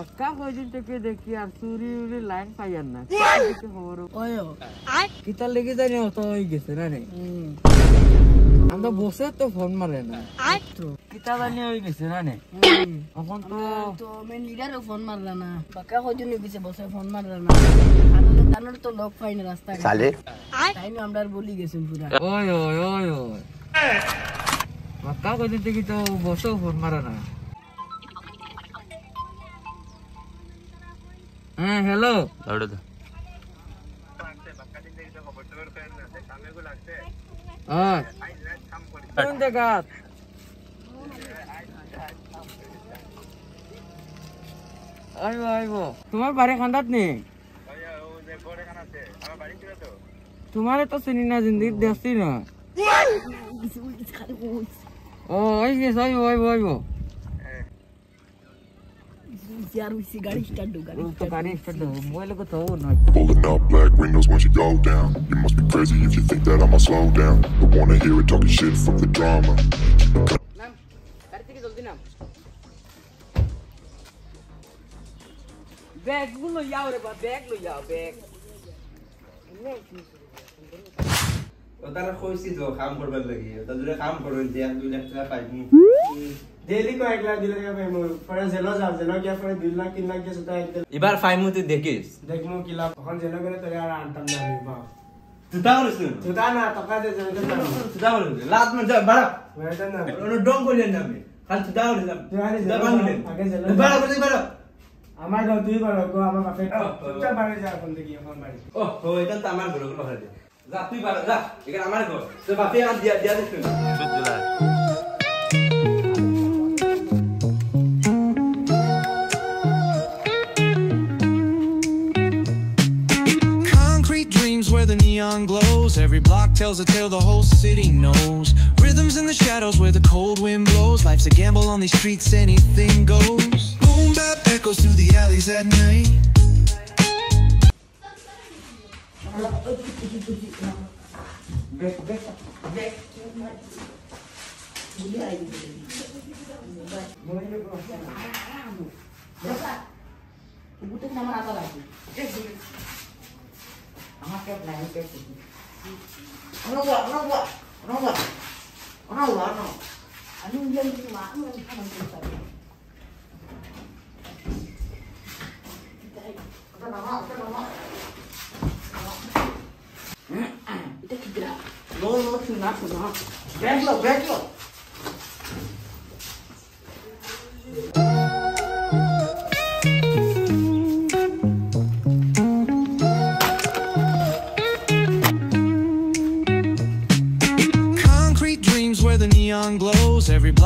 পাক্কা কয়দিন থেকে দেখি আর চুরি উরি লাইন পাইয়ার না খবর কিতার লেগে জানি অত হয়ে গেছে না রে আমরা বসে তো ফোন মারে না কিতা জানি হয়ে গেছে না নে এখন তো মেন লিডারও ফোন মারলা না পাক্কা কয়দিন গেছে বসে ফোন মারলা না তানোর তো লোক পাই না রাস্তা সালে তাই না আমরা বলি গেছেন পুরা ওই ওই ওই ওই পাক্কা কয়দিন থেকে তো বসেও ফোন মারে না হ্যাঁ হ্যালো কোন জায়গা আইবো আইবো তোমার বাড়ি খান্দাত নেই তোমার তো চিনি না জিন্দিগি দেখছি না ও ওই গেছে আইবো আইবো আইবো Pulling up black windows once you go down. You must be crazy if you think that I'ma slow down. Don't wanna hear it talking shit from the drama. Bag গুলো যাও রে বা ব্যাগ লো যাও ব্যাগ ওটার কইছি তো কাম করবার লাগি ওটা যদি কাম করুন যে 2 লাখ টাকা পাইবি ডেইলি কো 1 লাখ 2 লাখ পাইমু পরে জেলো যাও জেলো গিয়া পরে 2 লাখ 3 লাখ গেছে তো একদম এবার ফাইমু তুই দেখিস দেখমু কি লাভ তখন জেলো গেলে তো আর আনতাম না আমি বাপ তুতা করিস না তুতা না টাকা দে জেলো না তুতা করিস লাত না যা বাড়া ওইটা না ওনো ডং করিস না আমি খালি তুতা করিস না আগে জেলো বাড়া করে বাড়া আমার গাও তুই বাড়া গো আমার বাপে চুপচাপ বাড়ি যা কোন দিকে এখন বাড়ি ও এটা তো আমার ঘর কথা দে যা তুই বাড়া যা এখানে আমার ঘর তো বাপে আর দিয়া দিয়া দিস না where the neon glows. Every block tells a tale the whole city knows. Rhythms in the shadows where the cold wind blows. Life's a gamble on these streets, anything goes. Boom bap echoes through the alleys at night. Concrete dreams where the neon glows. Every block